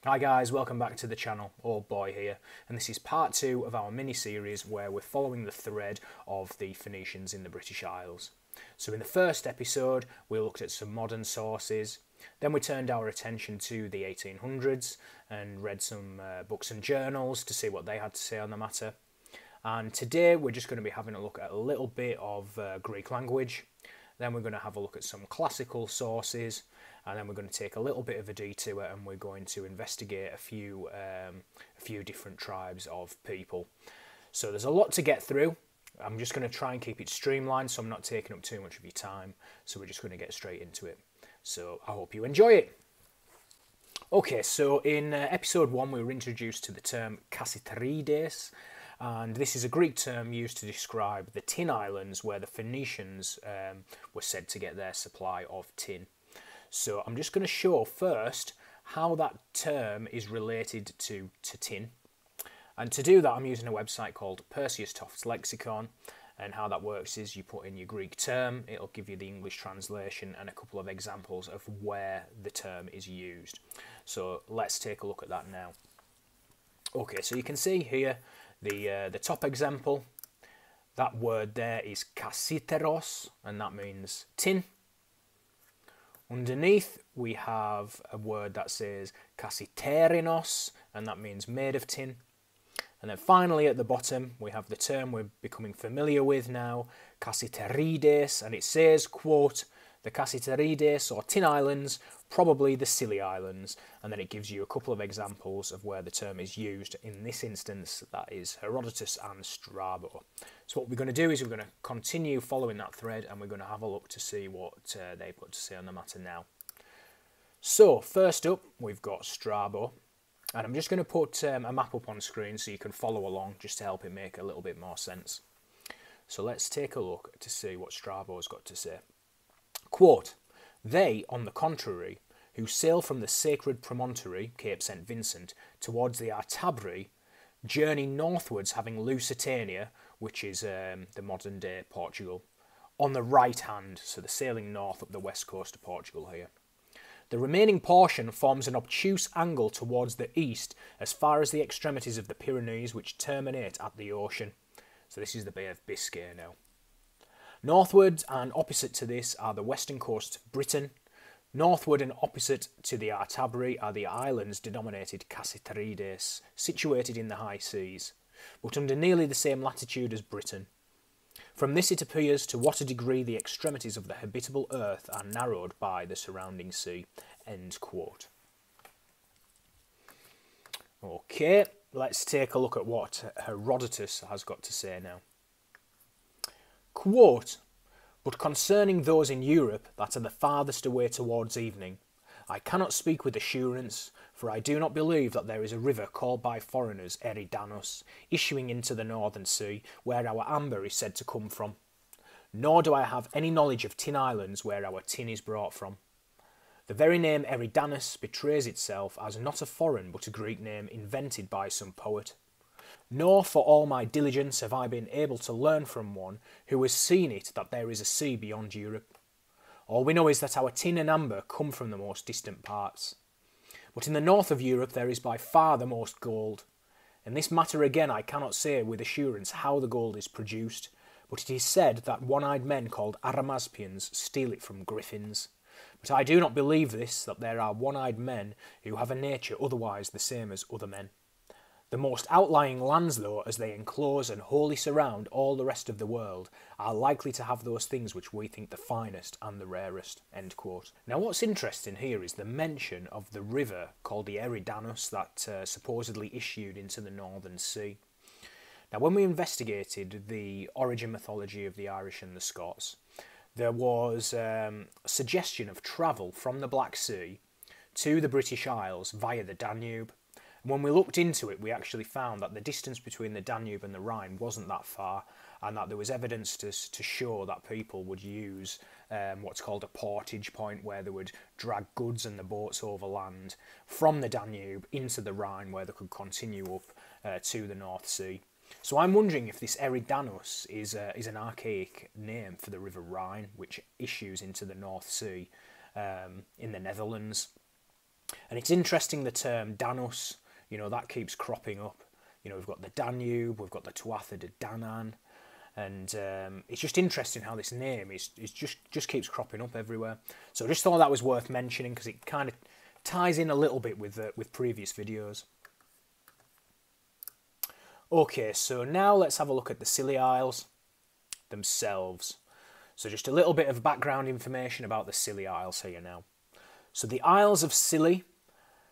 Hi guys, welcome back to the channel, Old Boy here, and this is part 2 of our mini-series where we're following the thread of the Phoenicians in the British Isles. So in the first episode we looked at some modern sources, then we turned our attention to the 1800s and read some books and journals to see what they had to say on the matter. And today we're just going to be having a look at a little bit of Greek language, then we're going to have a look at some classical sources, and then we're going to take a little bit of a detour and we're going to investigate a few different tribes of people. So there's a lot to get through. I'm just going to try and keep it streamlined so I'm not taking up too much of your time. So we're just going to get straight into it. So I hope you enjoy it. Okay, so in episode 1 we were introduced to the term Cassiterides, and this is a Greek term used to describe the tin islands where the Phoenicians were said to get their supply of tin. So I'm just going to show first how that term is related to tin. And to do that I'm using a website called Perseus Toft's Lexicon, and how that works is you put in your Greek term, it'll give you the English translation and a couple of examples of where the term is used. So let's take a look at that now. Okay, so you can see here the top example. That word there is kassiteros, and that means tin. Underneath we have a word that says kassiterinos, and that means made of tin. And then finally at the bottom we have the term we're becoming familiar with now, Cassiterides, and it says, quote, the Cassiterides or tin islands, probably the Scilly Islands, and then it gives you a couple of examples of where the term is used. In this instance that is Herodotus and Strabo. So what we're going to do is we're going to continue following that thread and we're going to have a look to see what they've got to say on the matter now. So first up we've got Strabo, and I'm just going to put a map up on screen so you can follow along just to help it make a little bit more sense. So let's take a look to see what Strabo's got to say. Quote, they, on the contrary, who sail from the sacred promontory, Cape St. Vincent, towards the Artabri, journey northwards having Lusitania, which is the modern-day Portugal, on the right hand, so they're sailing north up the west coast of Portugal here. The remaining portion forms an obtuse angle towards the east as far as the extremities of the Pyrenees, which terminate at the ocean. So this is the Bay of Biscay now. Northward and opposite to this are the western coast of Britain. Northward and opposite to the Artabri are the islands denominated Cassiterides, situated in the high seas, but under nearly the same latitude as Britain. From this it appears to what a degree the extremities of the habitable earth are narrowed by the surrounding sea. End quote. Okay, let's take a look at what Herodotus has got to say now. Quote, but concerning those in Europe that are the farthest away towards evening, I cannot speak with assurance, for I do not believe that there is a river called by foreigners Eridanos, issuing into the northern sea, where our amber is said to come from. Nor do I have any knowledge of tin islands where our tin is brought from. The very name Eridanus betrays itself as not a foreign but a Greek name invented by some poet. Nor for all my diligence have I been able to learn from one who has seen it that there is a sea beyond Europe. All we know is that our tin and amber come from the most distant parts. But in the north of Europe there is by far the most gold. In this matter again I cannot say with assurance how the gold is produced, but it is said that one-eyed men called Aramazpians steal it from griffins. But I do not believe this, that there are one-eyed men who have a nature otherwise the same as other men. The most outlying lands, though, as they enclose and wholly surround all the rest of the world, are likely to have those things which we think the finest and the rarest. End quote. Now what's interesting here is the mention of the river called the Eridanus that supposedly issued into the Northern Sea. Now when we investigated the origin mythology of the Irish and the Scots, there was a suggestion of travel from the Black Sea to the British Isles via the Danube. When we looked into it, we actually found that the distance between the Danube and the Rhine wasn't that far, and that there was evidence to show that people would use what's called a portage point, where they would drag goods and the boats overland from the Danube into the Rhine, where they could continue up to the North Sea. So I'm wondering if this Eridanus is an archaic name for the River Rhine, which issues into the North Sea in the Netherlands. And it's interesting the term Danus, that keeps cropping up. We've got the Danube, we've got the Tuatha de Danann, and it's just interesting how this name is just keeps cropping up everywhere. So I just thought that was worth mentioning because it kind of ties in a little bit with previous videos. Okay, so now let's have a look at the Scilly Isles themselves. So just a little bit of background information about the Scilly Isles here now. So the Isles of Scilly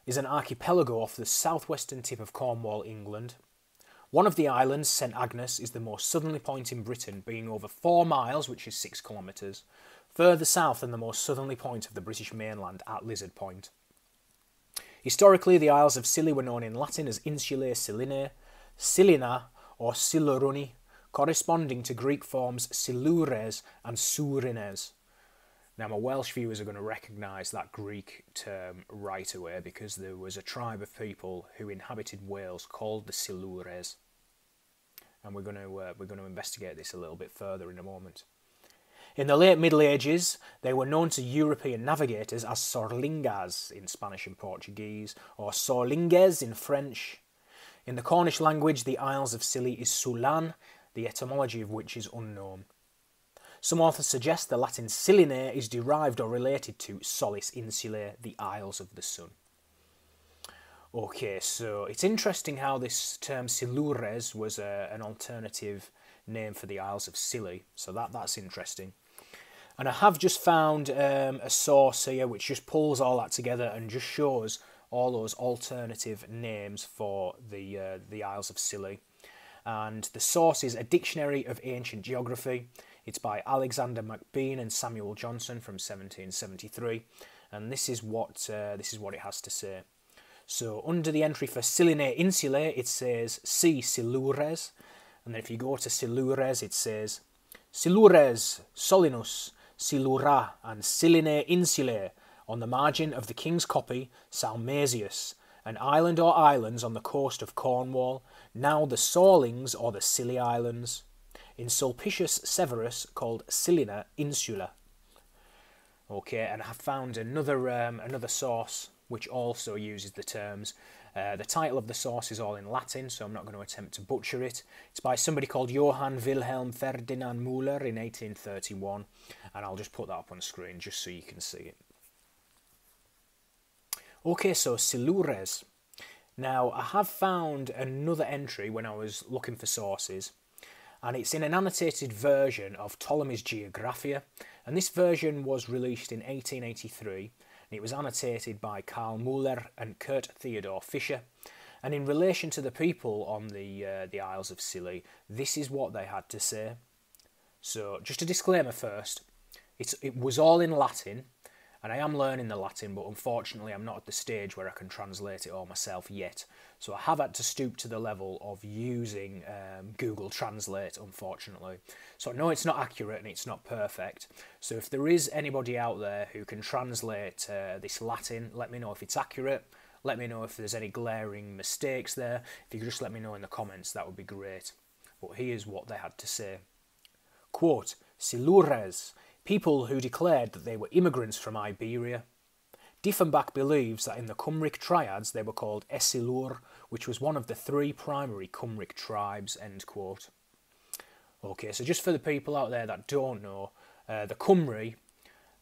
is an archipelago off the southwestern tip of Cornwall, England. One of the islands, St Agnes, is the most southerly point in Britain, being over 4 miles, which is 6 kilometres, further south than the most southerly point of the British mainland at Lizard Point. Historically, the Isles of Scilly were known in Latin as Insulae Scillinae, Scillina or Siluruni, corresponding to Greek forms Silures and Surines. Now, my Welsh viewers are going to recognise that Greek term right away because there was a tribe of people who inhabited Wales called the Silures, and we're going to investigate this a little bit further in a moment. In the late Middle Ages, they were known to European navigators as Sorlingas in Spanish and Portuguese, or Sorlingues in French. In the Cornish language, the Isles of Scilly is Sulan, the etymology of which is unknown. Some authors suggest the Latin Scillinae is derived or related to Solis Insulae, the Isles of the Sun. Okay, so it's interesting how this term Silures was an alternative name for the Isles of Scilly, so that's interesting. And I have just found a source here which just pulls all that together and just shows all those alternative names for the Isles of Scilly. And the source is A Dictionary of Ancient Geography. It's by Alexander McBean and Samuel Johnson from 1773, and this is what it has to say. So under the entry for Scillinae Insulae, it says C Silures, and then if you go to Silures, it says Silures, Solinus, Silura, and Scillinae Insulae, on the margin of the king's copy, Salmasius, an island or islands on the coast of Cornwall, now the Sorlings or the Scilly Islands, in Sulpicius Severus called Scillina Insula. Okay, and I have found another source which also uses the terms. The title of the source is all in Latin, so I'm not going to attempt to butcher it. It's by somebody called Johann Wilhelm Ferdinand Müller in 1831, and I'll just put that up on screen just so you can see it. Okay, so Silures. Now, I have found another entry when I was looking for sources, and it's in an annotated version of Ptolemy's Geographia, and this version was released in 1883, and it was annotated by Karl Müller and Kurt Theodor Fischer, and in relation to the people on the Isles of Scilly, this is what they had to say. So, just a disclaimer first, it was all in Latin, and I am learning the Latin, but unfortunately I'm not at the stage where I can translate it all myself yet. So I have had to stoop to the level of using Google Translate, unfortunately. So I know it's not accurate and it's not perfect. So if there is anybody out there who can translate this Latin, let me know if it's accurate. Let me know if there's any glaring mistakes there. If you could just let me know in the comments, that would be great. But here's what they had to say. Quote, Silures, people who declared that they were immigrants from Iberia. Diefenbach believes that in the Cymric triads they were called Esilur, which was one of the 3 primary Cymric tribes, end quote. Okay, so just for the people out there that don't know, the Cymri,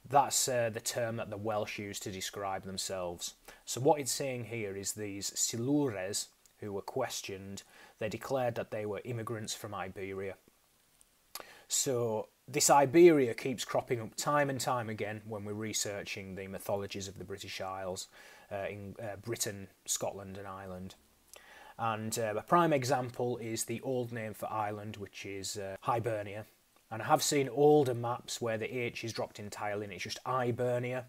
that's the term that the Welsh use to describe themselves. So what it's saying here is these Silures, who were questioned, they declared that they were immigrants from Iberia. So this Iberia keeps cropping up time and time again when we're researching the mythologies of the British Isles in Britain, Scotland and Ireland. And a prime example is the old name for Ireland, which is Hibernia. And I have seen older maps where the H is dropped entirely and it's just Ibernia.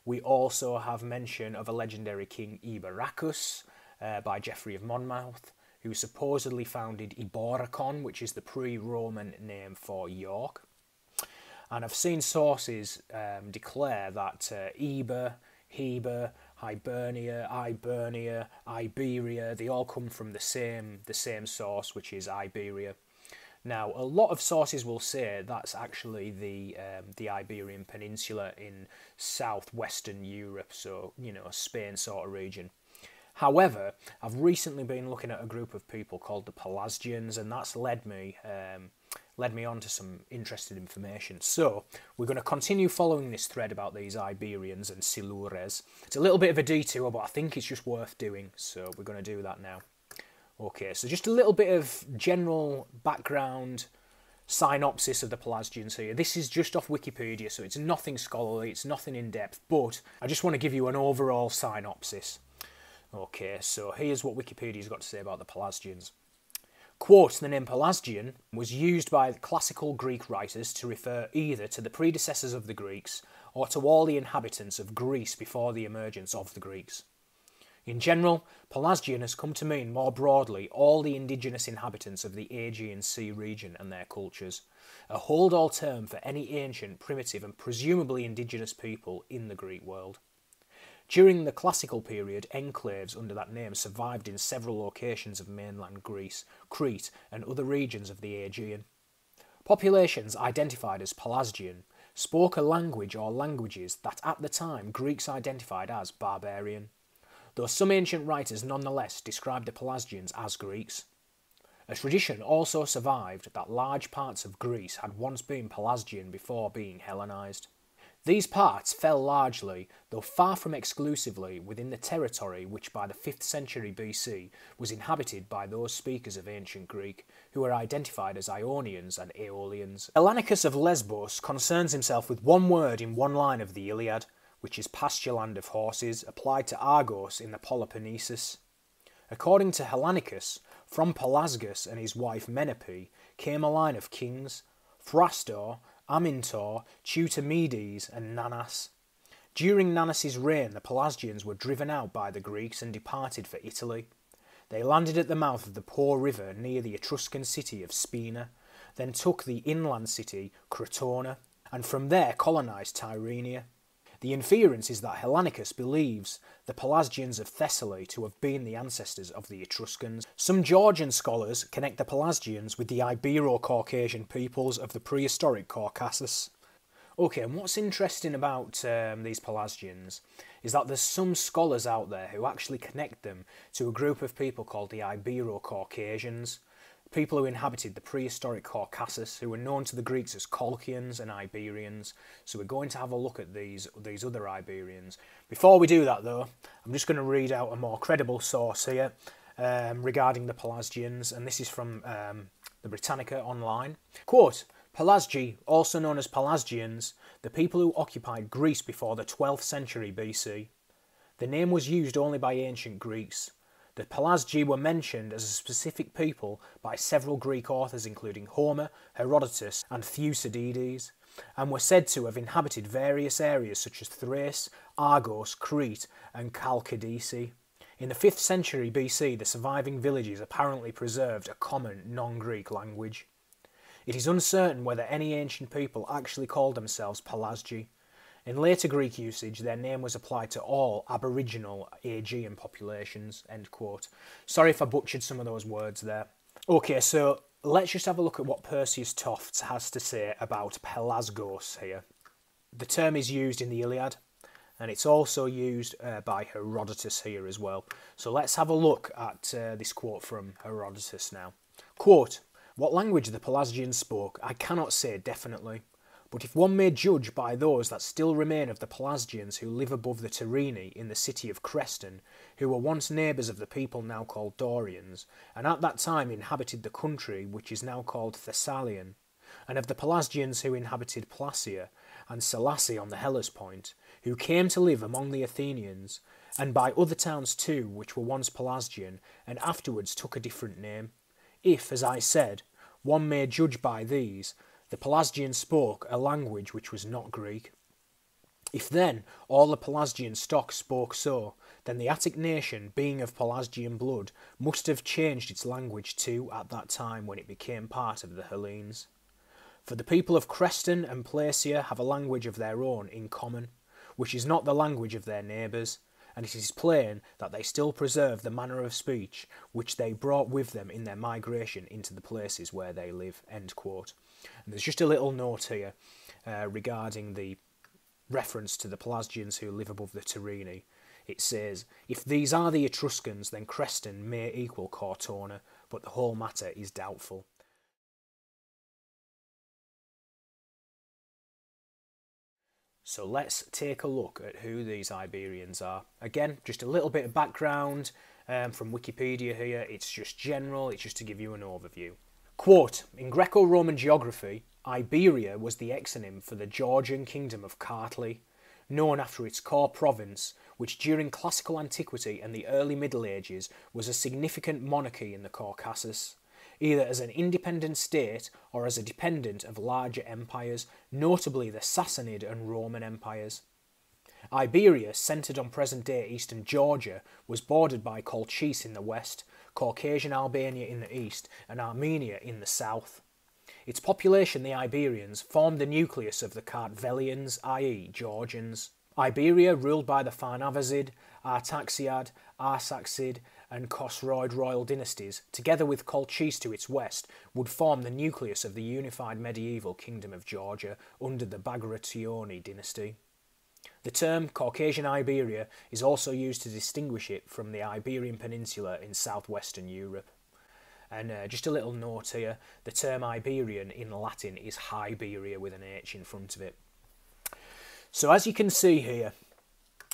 We also have mention of a legendary king Iberacus by Geoffrey of Monmouth, who supposedly founded Iboracon, which is the pre-Roman name for York. And I've seen sources declare that Iber, Heber, Hibernia, Ibernia, Iberia, they all come from the same source, which is Iberia. Now, a lot of sources will say that's actually the Iberian Peninsula in southwestern Europe, so, you know, a Spain sort of region. However, I've recently been looking at a group of people called the Pelasgians, and that's led me on to some interesting information. So, we're going to continue following this thread about these Iberians and Silures. It's a little bit of a detour, but I think it's just worth doing, so we're going to do that now. Okay, so just a little bit of general background synopsis of the Pelasgians here. This is just off Wikipedia, so it's nothing scholarly, it's nothing in depth, but I just want to give you an overall synopsis. Okay, so here's what Wikipedia's got to say about the Pelasgians. Quote, the name Pelasgian was used by classical Greek writers to refer either to the predecessors of the Greeks or to all the inhabitants of Greece before the emergence of the Greeks. In general, Pelasgian has come to mean more broadly all the indigenous inhabitants of the Aegean Sea region and their cultures, a hold-all term for any ancient, primitive and presumably indigenous people in the Greek world. During the classical period, enclaves under that name survived in several locations of mainland Greece, Crete and other regions of the Aegean. Populations identified as Pelasgian spoke a language or languages that at the time Greeks identified as barbarian, though some ancient writers nonetheless described the Pelasgians as Greeks. A tradition also survived that large parts of Greece had once been Pelasgian before being Hellenized. These parts fell largely, though far from exclusively, within the territory which by the 5th century BC was inhabited by those speakers of ancient Greek, who were identified as Ionians and Aeolians. Hellanicus of Lesbos concerns himself with one word in one line of the Iliad, which is pasture land of horses, applied to Argos in the Peloponnesus. According to Hellanicus, from Pelasgus and his wife Menepé came a line of kings, Phrastor, Amintor, Teutomedes and Nanas. During Nanas's reign, the Pelasgians were driven out by the Greeks and departed for Italy. They landed at the mouth of the Po river near the Etruscan city of Spina, then took the inland city Crotona, and from there colonised Tyrrhenia. The inference is that Hellanicus believes the Pelasgians of Thessaly to have been the ancestors of the Etruscans. Some Georgian scholars connect the Pelasgians with the Ibero-Caucasian peoples of the prehistoric Caucasus. Okay, and what's interesting about these Pelasgians is that there's some scholars out there who actually connect them to a group of people called the Ibero-Caucasians, people who inhabited the prehistoric Caucasus, who were known to the Greeks as Colchians and Iberians. So we're going to have a look at these other Iberians. Before we do that though, I'm just going to read out a more credible source here regarding the Pelasgians, and this is from the Britannica Online. Quote, Pelasgi, also known as Pelasgians, the people who occupied Greece before the 12th century BC. The name was used only by ancient Greeks. The Pelasgi were mentioned as a specific people by several Greek authors including Homer, Herodotus and Thucydides, and were said to have inhabited various areas such as Thrace, Argos, Crete and Chalcidice. In the 5th century BC, the surviving villages apparently preserved a common non-Greek language. It is uncertain whether any ancient people actually called themselves Pelasgi. In later Greek usage, their name was applied to all aboriginal Aegean populations, end quote. Sorry if I butchered some of those words there. Okay, so let's just have a look at what Perseus Tofts has to say about Pelasgos here. The term is used in the Iliad, and it's also used by Herodotus here as well. So let's have a look at this quote from Herodotus now. Quote, what language the Pelasgians spoke, I cannot say definitely. But if one may judge by those that still remain of the Pelasgians who live above the Tyrrhene in the city of Creston, who were once neighbours of the people now called Dorians, and at that time inhabited the country which is now called Thessalian, and of the Pelasgians who inhabited Placia and Selassie on the Hellespont, who came to live among the Athenians, and by other towns too which were once Pelasgian, and afterwards took a different name. If, as I said, one may judge by these, the Pelasgians spoke a language which was not Greek. If then all the Pelasgian stock spoke so, then the Attic nation, being of Pelasgian blood, must have changed its language too at that time when it became part of the Hellenes. For the people of Creston and Placia have a language of their own in common, which is not the language of their neighbours, and it is plain that they still preserve the manner of speech which they brought with them in their migration into the places where they live." End quote. And there's just a little note here regarding the reference to the Pelasgians who live above the Tyrrheni. It says, "If these are the Etruscans, then Creston may equal Cortona, but the whole matter is doubtful." So let's take a look at who these Iberians are. Again, just a little bit of background from Wikipedia here. It's just general, it's just to give you an overview. Quote, "In Greco-Roman geography, Iberia was the exonym for the Georgian kingdom of Kartli, known after its core province, which during classical antiquity and the early Middle Ages was a significant monarchy in the Caucasus, either as an independent state or as a dependent of larger empires, notably the Sassanid and Roman empires. Iberia, centred on present-day eastern Georgia, was bordered by Colchis in the west, Caucasian Albania in the east, and Armenia in the south. Its population, the Iberians, formed the nucleus of the Kartvelians, i.e. Georgians. Iberia, ruled by the Pharnavazid, Artaxiad, Arsaxid and Khosroid royal dynasties, together with Colchis to its west, would form the nucleus of the unified medieval kingdom of Georgia under the Bagrationi dynasty. The term Caucasian Iberia is also used to distinguish it from the Iberian Peninsula in southwestern Europe. And just a little note here, the term Iberian in Latin is Hiberia with an H in front of it. So as you can see here,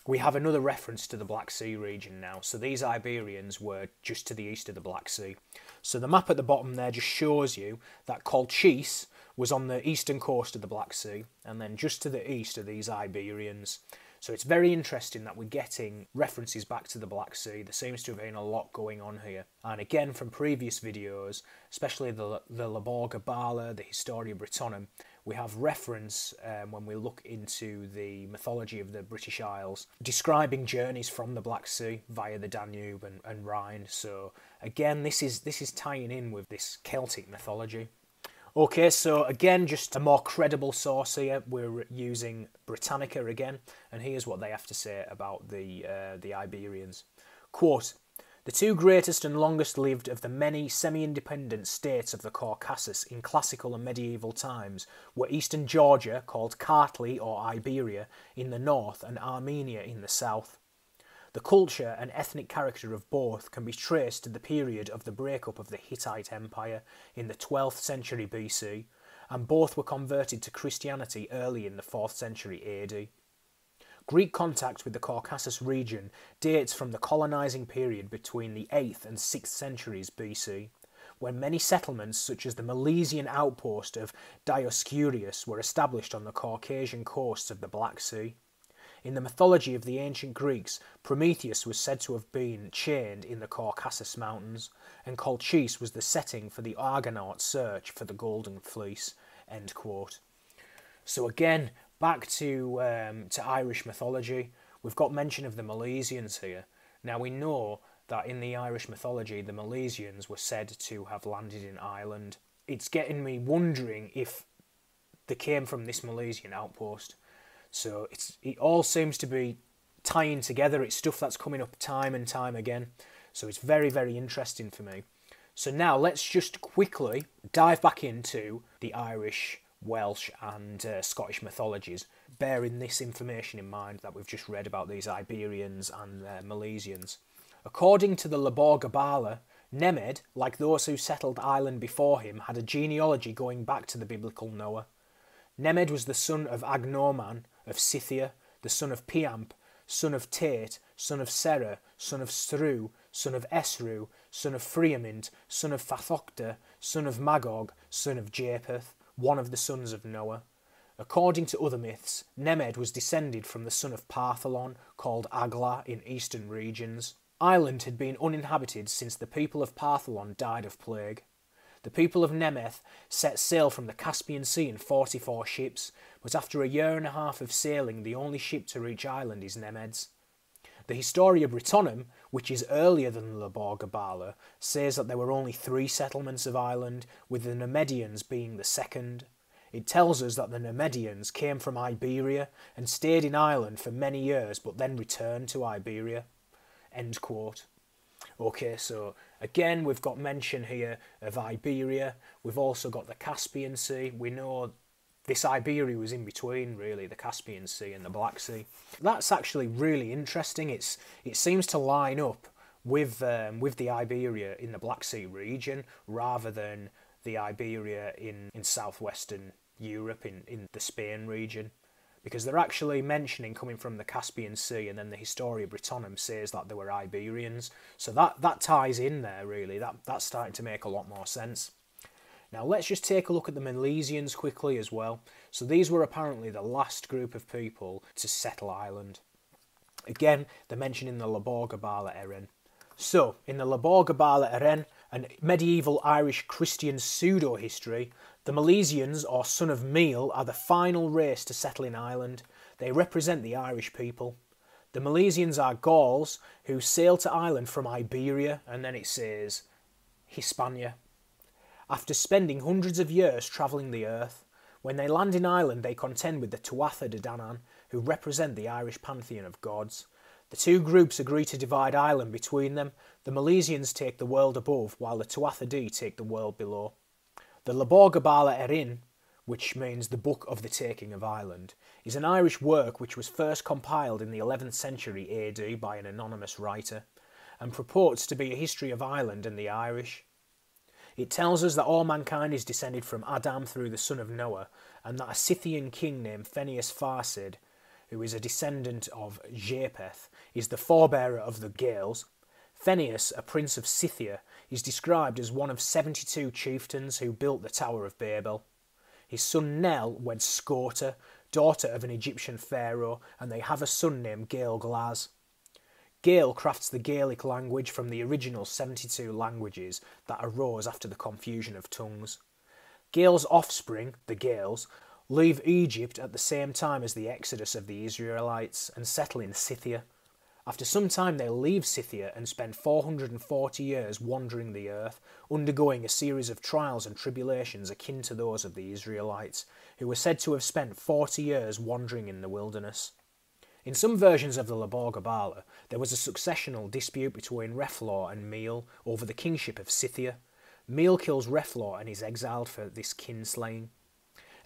we have another reference to the Black Sea region now. So these Iberians were just to the east of the Black Sea. So the map at the bottom there just shows you that Colchis was on the eastern coast of the Black Sea, and then just to the east are these Iberians. So it's very interesting that we're getting references back to the Black Sea. There seems to have been a lot going on here. And again, from previous videos, especially the Liber Bala, the Historia Britonum, we have reference when we look into the mythology of the British Isles, describing journeys from the Black Sea via the Danube and Rhine. So again, this is tying in with this Celtic mythology. Okay, so again, just a more credible source here. We're using Britannica again, and here's what they have to say about the Iberians. Quote, "The two greatest and longest lived of the many semi-independent states of the Caucasus in classical and medieval times were eastern Georgia, called Kartli or Iberia, in the north, and Armenia in the south. The culture and ethnic character of both can be traced to the period of the breakup of the Hittite Empire in the 12th century BC, and both were converted to Christianity early in the 4th century AD. Greek contact with the Caucasus region dates from the colonising period between the 8th and 6th centuries BC, when many settlements such as the Milesian outpost of Dioscurius were established on the Caucasian coasts of the Black Sea. In the mythology of the ancient Greeks, Prometheus was said to have been chained in the Caucasus Mountains, and Colchis was the setting for the Argonauts' search for the Golden Fleece." End quote. So again, back to Irish mythology, we've got mention of the Milesians here. Now we know that in the Irish mythology, the Milesians were said to have landed in Ireland. It's getting me wondering if they came from this Milesian outpost. So it all seems to be tying together. It's stuff that's coming up time and time again. So it's very, very interesting for me. So now let's just quickly dive back into the Irish, Welsh and Scottish mythologies, bearing this information in mind that we've just read about these Iberians and Milesians. According to the Liber Bala, Nemed, like those who settled Ireland before him, had a genealogy going back to the biblical Noah. Nemed was the son of Agnoman of Scythia, the son of Piamp, son of Tate, son of Serah, son of Stru, son of Esru, son of Friamint, son of Fathokta, son of Magog, son of Japheth, one of the sons of Noah. According to other myths, Nemed was descended from the son of Partholon, called Agla in eastern regions. Ireland had been uninhabited since the people of Partholon died of plague. The people of Nemeth set sail from the Caspian Sea in 44 ships, but after a year and a half of sailing, the only ship to reach Ireland is Nemed's. The Historia Britonum, which is earlier than the Liber Bala, says that there were only 3 settlements of Ireland, with the Nemedians being the second. It tells us that the Numidians came from Iberia and stayed in Ireland for many years but then returned to Iberia. End quote. Okay, so again we've got mention here of Iberia. We've also got the Caspian Sea. We know this Iberia was in between, really, the Caspian Sea and the Black Sea. That's actually really interesting. It seems to line up with the Iberia in the Black Sea region rather than the Iberia in southwestern Europe, in the Spain region. Because they're actually mentioning coming from the Caspian Sea, and then the Historia Britonum says that they were Iberians. So that ties in there, really. That's starting to make a lot more sense. Now let's just take a look at the Milesians quickly as well. So these were apparently the last group of people to settle Ireland. Again, they're mentioned in the Laborga Bala Erin. So, in the Laborga Bala Erin, an medieval Irish Christian pseudo-history, the Milesians, or son of Meal, are the final race to settle in Ireland. They represent the Irish people. The Milesians are Gauls who sailed to Ireland from Iberia, and then it says Hispania. After spending hundreds of years travelling the earth, when they land in Ireland they contend with the Tuatha De Danann, who represent the Irish pantheon of gods. The two groups agree to divide Ireland between them. The Milesians take the world above, while the Tuatha De take the world below. The Laborga Bala Erin, which means the Book of the Taking of Ireland, is an Irish work which was first compiled in the 11th century AD by an anonymous writer, and purports to be a history of Ireland and the Irish. It tells us that all mankind is descended from Adam through the son of Noah, and that a Scythian king named Phineas Farcid, who is a descendant of Japheth, is the forebearer of the Gaels. Phineas, a prince of Scythia, is described as one of 72 chieftains who built the Tower of Babel. His son Nel weds Scota, daughter of an Egyptian pharaoh, and they have a son named Gael Glaz. Gael crafts the Gaelic language from the original 72 languages that arose after the confusion of tongues. Gael's offspring, the Gaels, leave Egypt at the same time as the exodus of the Israelites and settle in Scythia. After some time they leave Scythia and spend 440 years wandering the earth, undergoing a series of trials and tribulations akin to those of the Israelites, who were said to have spent 40 years wandering in the wilderness. In some versions of the Laborga Bala, there was a successional dispute between Reflaw and Meal over the kingship of Scythia. Meal kills Reflaw and is exiled for this kinslaying.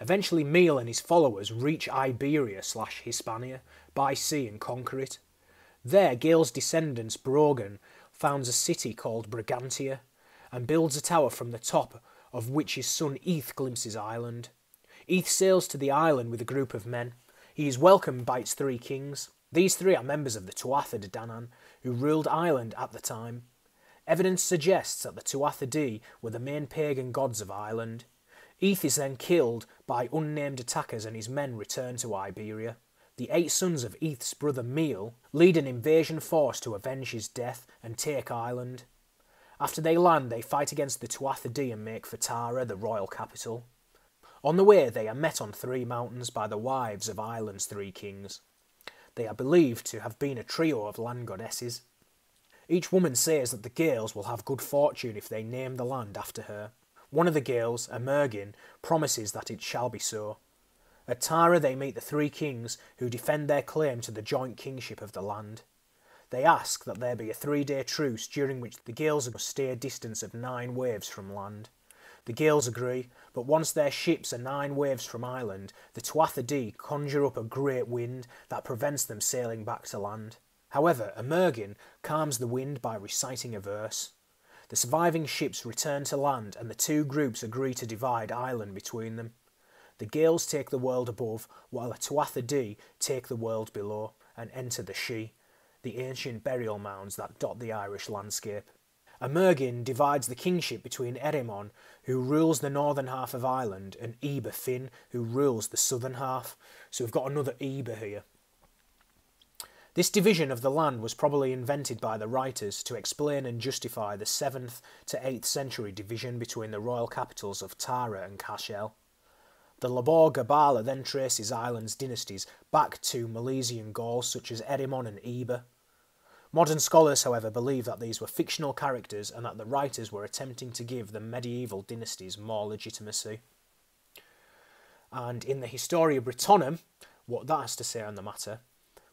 Eventually Meal and his followers reach Iberia/Hispania by sea and conquer it. There Gael's descendant Brogan founds a city called Brigantia and builds a tower from the top of which his son Eath glimpses Ireland. Eath sails to the island with a group of men. He is welcomed by its 3 kings. These 3 are members of the Tuatha De Danann, who ruled Ireland at the time. Evidence suggests that the Tuatha De were the main pagan gods of Ireland. Eath is then killed by unnamed attackers and his men return to Iberia. The 8 sons of Eath's brother Meal lead an invasion force to avenge his death and take Ireland. After they land, they fight against the Tuatha De and make for Tara, the royal capital. On the way, they are met on 3 mountains by the wives of Ireland's 3 kings. They are believed to have been a trio of land goddesses. Each woman says that the Gaels will have good fortune if they name the land after her. One of the Gaels, Emergin, promises that it shall be so. At Tara they meet the 3 kings who defend their claim to the joint kingship of the land. They ask that there be a 3-day truce during which the Gaels must stay a distance of 9 waves from land. The Gaels agree, but once their ships are 9 waves from Ireland, the Tuatha De conjure up a great wind that prevents them sailing back to land. However, Emergin calms the wind by reciting a verse. The surviving ships return to land and the 2 groups agree to divide Ireland between them. The Gaels take the world above, while the Tuatha De take the world below and enter the Shee, the ancient burial mounds that dot the Irish landscape. Emergin divides the kingship between Erimon, who rules the northern half of Ireland, and Eber Finn, who rules the southern half. So we've got another Eber here. This division of the land was probably invented by the writers to explain and justify the 7th to 8th century division between the royal capitals of Tara and Cashel. The Laborga Bala then traces Ireland's dynasties back to Milesian Gauls such as Erimon and Eber. Modern scholars, however, believe that these were fictional characters and that the writers were attempting to give the medieval dynasties more legitimacy. And in the Historia Brittonum, what that has to say on the matter,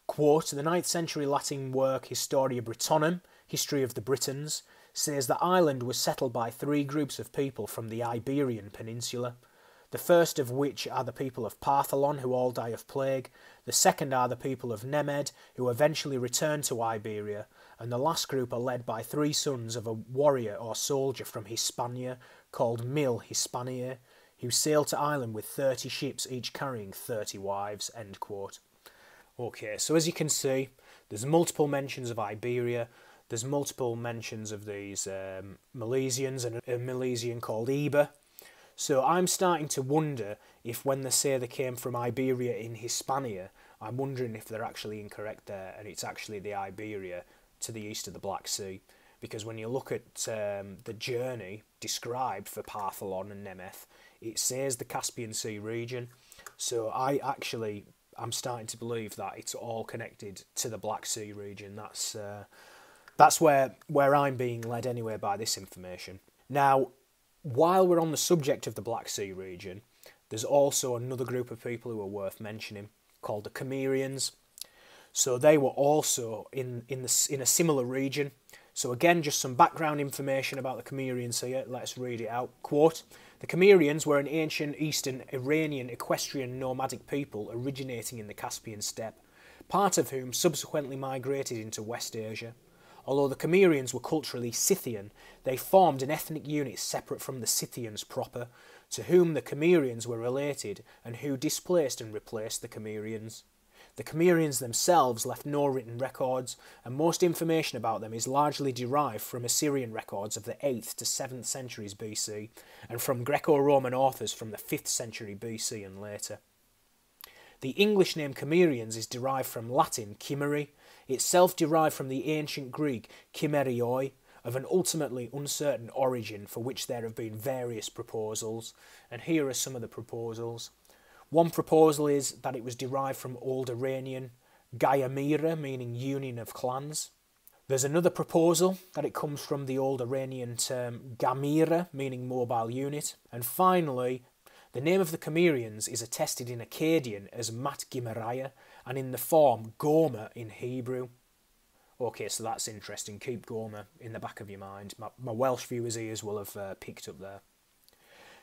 quote, the 9th century Latin work Historia Brittonum, History of the Britons, says that Ireland was settled by 3 groups of people from the Iberian Peninsula, the first of which are the people of Partholon, who all die of plague, the second are the people of Nemed, who eventually return to Iberia, and the last group are led by 3 sons of a warrior or soldier from Hispania, called Mil Hispaniae, who sailed to Ireland with 30 ships, each carrying 30 wives, end quote. Okay, so as you can see, there's multiple mentions of Iberia, there's multiple mentions of these Milesians and a Milesian called Iber. So I'm starting to wonder if when they say they came from Iberia in Hispania, I'm wondering if they're actually incorrect there and it's actually the Iberia to the east of the Black Sea. Because when you look at the journey described for Partholon and Nemeth, it says the Caspian Sea region. So I'm starting to believe that it's all connected to the Black Sea region. That's where I'm being led anyway by this information. Now, while we're on the subject of the Black Sea region, there's also another group of people who are worth mentioning, called the Cimmerians. So they were also in a similar region. So again, just some background information about the Cimmerians here. Let's read it out. Quote, the Cimmerians were an ancient Eastern Iranian equestrian nomadic people originating in the Caspian steppe, part of whom subsequently migrated into West Asia. Although the Cimmerians were culturally Scythian, they formed an ethnic unit separate from the Scythians proper, to whom the Cimmerians were related and who displaced and replaced the Cimmerians. The Cimmerians themselves left no written records, and most information about them is largely derived from Assyrian records of the 8th to 7th centuries BC, and from Greco-Roman authors from the 5th century BC and later. The English name Cimmerians is derived from Latin Cimeri, itself derived from the ancient Greek Chimmerioi, of an ultimately uncertain origin for which there have been various proposals, and here are some of the proposals. One proposal is that it was derived from Old Iranian Gayamira, meaning union of clans. There's another proposal that it comes from the Old Iranian term Gamira, meaning mobile unit. And finally, the name of the Cimmerians is attested in Akkadian as Mat Gimeraya, and in the form Gomer in Hebrew. Okay, so that's interesting. Keep Gomer in the back of your mind. My Welsh viewers' ears will have picked up there.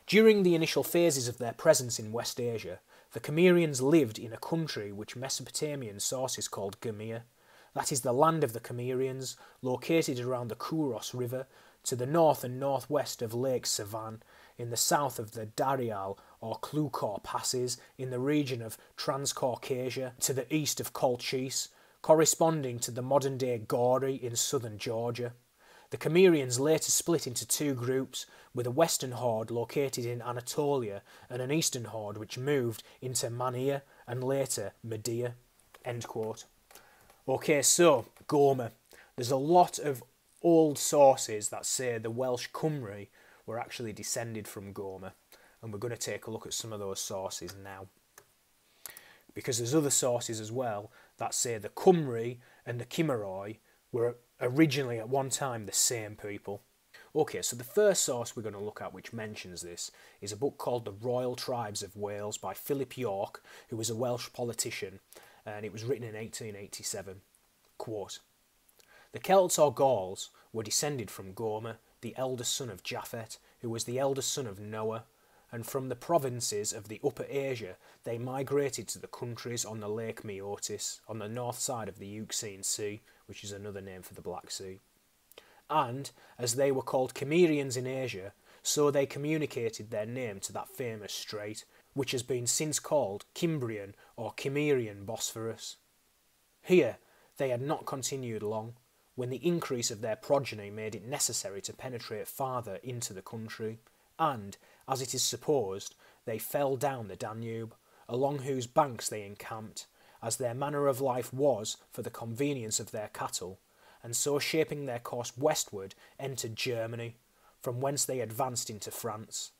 During the initial phases of their presence in West Asia, the Cimmerians lived in a country which Mesopotamian sources called Gemir. That is the land of the Cimmerians, located around the Kouros River, to the north and northwest of Lake Sevan, in the south of the Darial or Klukor passes, in the region of Transcaucasia, to the east of Colchis, corresponding to the modern-day Gori in southern Georgia. The Cimmerians later split into 2 groups, with a western horde located in Anatolia and an eastern horde which moved into Mania and later Media. End quote. Okay, so Gomer. There's a lot of old sources that say the Welsh Cymry were actually descended from Gomer, and we're going to take a look at some of those sources now. Because there's other sources as well that say the Cymry and the Cymmeroi were originally at one time the same people. Okay, so the first source we're going to look at which mentions this is a book called The Royal Tribes of Wales by Philip York, who was a Welsh politician, and it was written in 1887. Quote, the Celts or Gauls were descended from Gomer, the eldest son of Japhet, who was the eldest son of Noah, and from the provinces of the Upper Asia they migrated to the countries on the Lake Meotis, on the north side of the Euxine Sea, which is another name for the Black Sea. And, as they were called Cimmerians in Asia, so they communicated their name to that famous strait, which has been since called Cimbrian or Cimmerian Bosphorus. Here they had not continued long, when the increase of their progeny made it necessary to penetrate farther into the country, and, as it is supposed, they fell down the Danube, along whose banks they encamped, as their manner of life was for the convenience of their cattle, and so shaping their course westward entered Germany, from whence they advanced into France.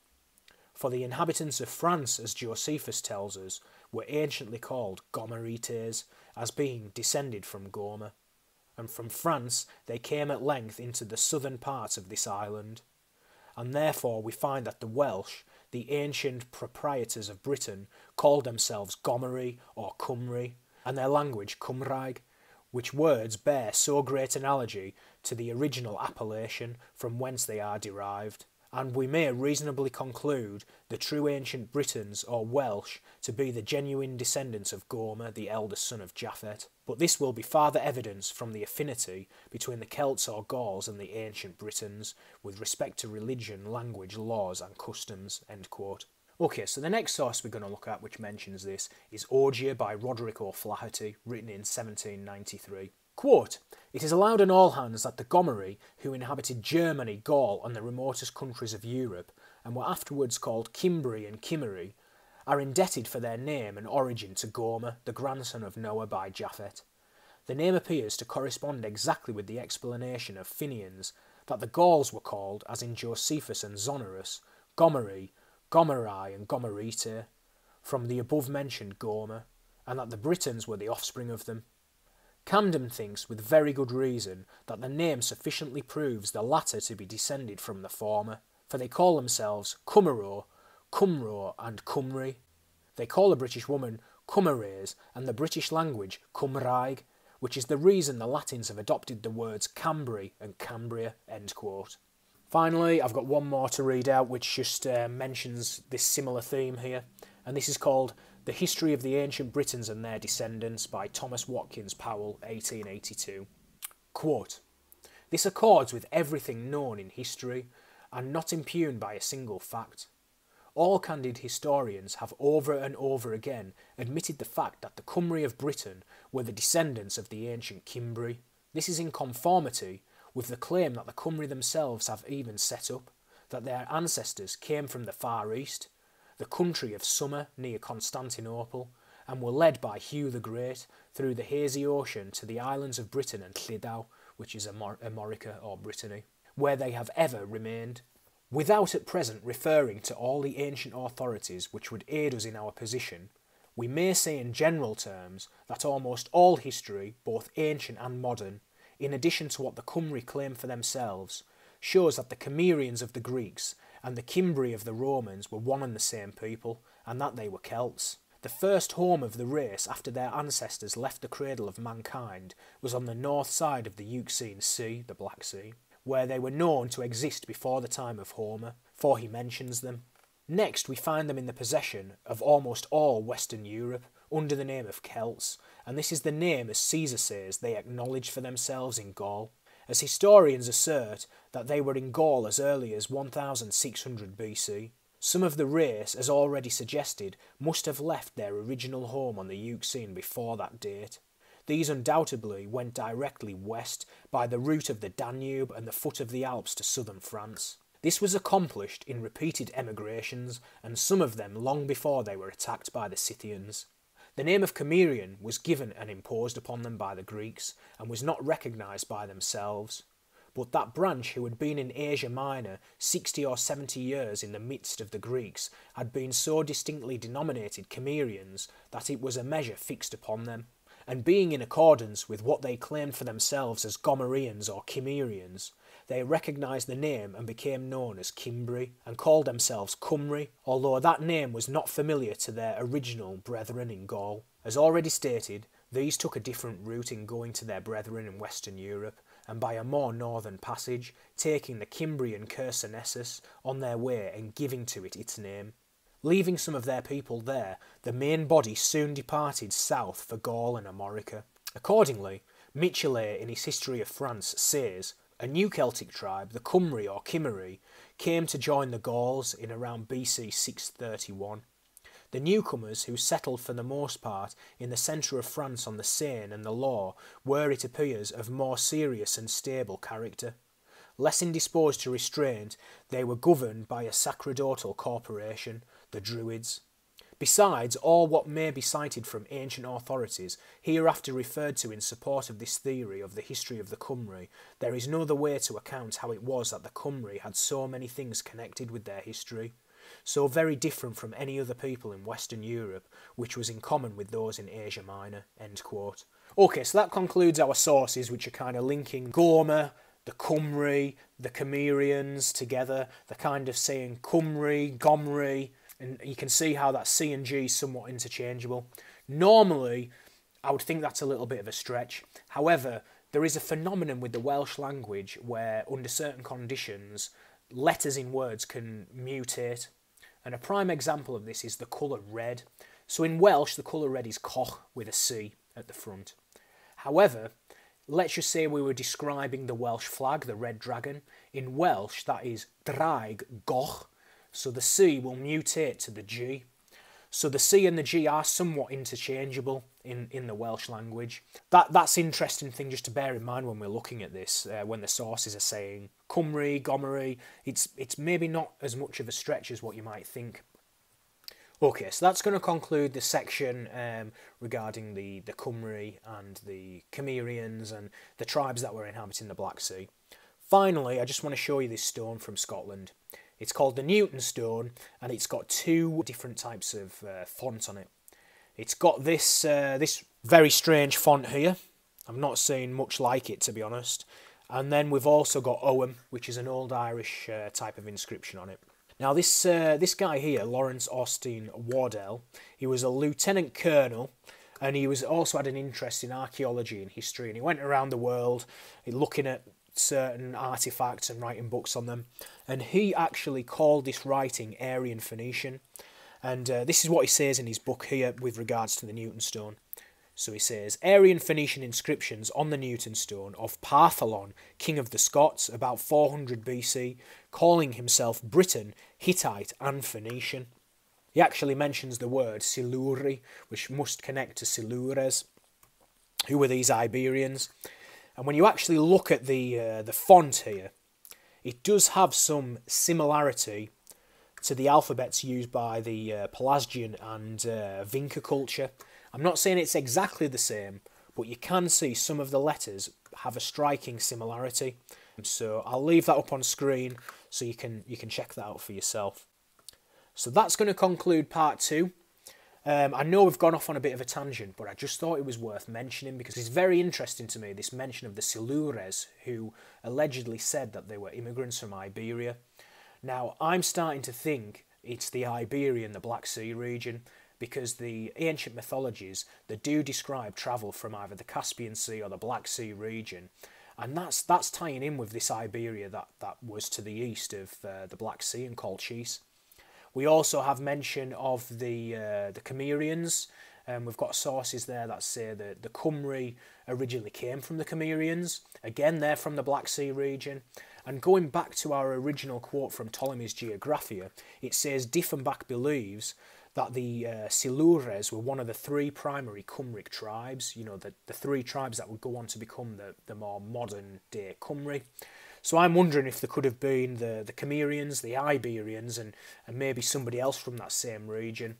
For the inhabitants of France, as Josephus tells us, were anciently called Gomerites, as being descended from Gomer, and from France they came at length into the southern parts of this island. And therefore we find that the Welsh, the ancient proprietors of Britain called themselves Gomery or Cymry, and their language Cymraeg, which words bear so great analogy to the original appellation from whence they are derived. And we may reasonably conclude the true ancient Britons or Welsh to be the genuine descendants of Gomer, the eldest son of Japhet. But this will be farther evidence from the affinity between the Celts or Gauls and the ancient Britons with respect to religion, language, laws and customs." End quote. Okay, so the next source we're going to look at which mentions this is Ogier by Roderick O'Flaherty, written in 1793. Quote, "It is allowed on all hands that the Gomery, who inhabited Germany, Gaul and the remotest countries of Europe, and were afterwards called Cimbri and Cimmery, are indebted for their name and origin to Gomer, the grandson of Noah by Japhet. The name appears to correspond exactly with the explanation of Fenians, that the Gauls were called, as in Josephus and Zonorus, Gomery, Gomerai and Gomerite, from the above-mentioned Gomer, and that the Britons were the offspring of them. Camden thinks, with very good reason, that the name sufficiently proves the latter to be descended from the former, for they call themselves Cumero, Cumro and Cymri. They call a British woman Cumeraes and the British language Cymraeg, which is the reason the Latins have adopted the words Cambri and Cambria." End quote. Finally, I've got one more to read out which just mentions this similar theme here, and this is called "The History of the Ancient Britons and Their Descendants" by Thomas Watkins Powell, 1882. Quote, "This accords with everything known in history, and not impugned by a single fact. All candid historians have over and over again admitted the fact that the Cymry of Britain were the descendants of the ancient Cimbri. This is in conformity with the claim that the Cymry themselves have even set up, that their ancestors came from the Far East, the country of summer near Constantinople, and were led by Hugh the Great through the hazy ocean to the islands of Britain and Llydau, which is Armorica or Brittany, where they have ever remained. Without at present referring to all the ancient authorities which would aid us in our position, we may say in general terms that almost all history, both ancient and modern, in addition to what the Cymry claim for themselves, shows that the Cimmerians of the Greeks and the Cimbri of the Romans were one and the same people, and that they were Celts. The first home of the race after their ancestors left the cradle of mankind was on the north side of the Euxine Sea, the Black Sea, where they were known to exist before the time of Homer, for he mentions them. Next we find them in the possession of almost all Western Europe, under the name of Celts, and this is the name, as Caesar says, they acknowledged for themselves in Gaul, as historians assert that they were in Gaul as early as 1600 BC. Some of the race, as already suggested, must have left their original home on the Euxine before that date. These undoubtedly went directly west by the route of the Danube and the foot of the Alps to southern France. This was accomplished in repeated emigrations, and some of them long before they were attacked by the Scythians. The name of Cimmerian was given and imposed upon them by the Greeks, and was not recognised by themselves. But that branch who had been in Asia Minor 60 or 70 years in the midst of the Greeks had been so distinctly denominated Cimmerians that it was a measure fixed upon them, and being in accordance with what they claimed for themselves as Gomerians or Cimmerians, they recognised the name and became known as Cimbri, and called themselves Cymri, although that name was not familiar to their original brethren in Gaul. As already stated, these took a different route in going to their brethren in Western Europe, and by a more northern passage, taking the Cimbrian Chersonesus on their way and giving to it its name. Leaving some of their people there, the main body soon departed south for Gaul and Armorica. Accordingly, Michelet in his History of France says, a new Celtic tribe, the Cymri or Cimmery, came to join the Gauls in around BC 631. The newcomers, who settled for the most part in the centre of France on the Seine and the Loire, were, it appears, of more serious and stable character. Less indisposed to restraint, they were governed by a sacerdotal corporation, the Druids. Besides, all what may be cited from ancient authorities, hereafter referred to in support of this theory of the history of the Cymry, there is no other way to account how it was that the Cymry had so many things connected with their history, so very different from any other people in Western Europe, which was in common with those in Asia Minor." End quote. Okay, so that concludes our sources, which are kind of linking Gomer, the Cymry, the Cimmerians together. They're kind of saying Cymry, Gomri, and you can see how that C and G is somewhat interchangeable. Normally, I would think that's a little bit of a stretch. However, there is a phenomenon with the Welsh language where, under certain conditions, letters in words can mutate. And a prime example of this is the colour red. So in Welsh, the colour red is coch with a C at the front. However, let's just say we were describing the Welsh flag, the red dragon. In Welsh, that is draig goch. So the C will mutate to the G. So the C and the G are somewhat interchangeable in the Welsh language. That's an interesting thing just to bear in mind when we're looking at this, when the sources are saying Cymry, Gomery. It's maybe not as much of a stretch as what you might think. Okay, so that's going to conclude the section regarding the Cymry and the Cimmerians and the tribes that were inhabiting the Black Sea. Finally, I just want to show you this stone from Scotland. It's called the Newton stone, and it's got two different types of font on it. It's got this very strange font here. I'm not seeing much like it, to be honest. And then we've also got Ogham, which is an old Irish type of inscription on it. Now this guy here, Lawrence Austin Wardell, he was a lieutenant colonel, and he was also had an interest in archaeology and history, and he went around the world looking at certain artifacts and writing books on them, and he actually called this writing Aryan Phoenician. And this is what he says in his book here with regards to the Newton stone. So he says, Aryan Phoenician inscriptions on the Newton stone of Partholon, king of the Scots, about 400 BC, calling himself Briton, Hittite and Phoenician. He actually mentions the word Siluri, which must connect to Silures, who were these Iberians. And when you actually look at the font here, it does have some similarity to the alphabets used by the Pelasgian and Vinca culture. I'm not saying it's exactly the same, but you can see some of the letters have a striking similarity. So I'll leave that up on screen so you can check that out for yourself. So that's going to conclude part 2. I know we've gone off on a bit of a tangent, but I just thought it was worth mentioning because it's very interesting to me, this mention of the Silures, who allegedly said that they were immigrants from Iberia. Now, I'm starting to think it's the Iberian, the Black Sea region, because the ancient mythologies, they do describe travel from either the Caspian Sea or the Black Sea region, and that's tying in with this Iberia that was to the east of the Black Sea and Colchis. We also have mention of the Cimmerians. We've got sources there that say that the Cymry originally came from the Cimmerians. Again, they're from the Black Sea region. And going back to our original quote from Ptolemy's Geographia, it says Dieffenbach believes that the Silures were one of the 3 primary Cymric tribes, you know, the 3 tribes that would go on to become the more modern day Cymry. So I'm wondering if there could have been the Cimmerians, the Iberians, and maybe somebody else from that same region.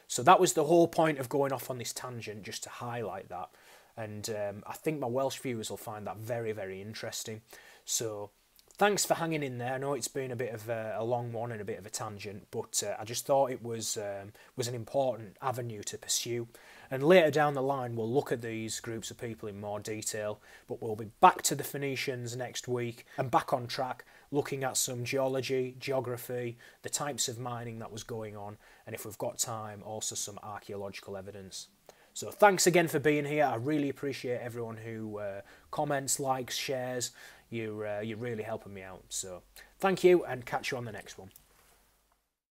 So that was the whole point of going off on this tangent, just to highlight that. And I think my Welsh viewers will find that very, very interesting. So thanks for hanging in there. I know it's been a bit of a long one and a bit of a tangent, but I just thought it was an important avenue to pursue. And later down the line, we'll look at these groups of people in more detail, but we'll be back to the Phoenicians next week and back on track, looking at some geology, geography, the types of mining that was going on, and if we've got time, also some archaeological evidence. So thanks again for being here. I really appreciate everyone who comments, likes, shares. You're really helping me out. So thank you, and catch you on the next one.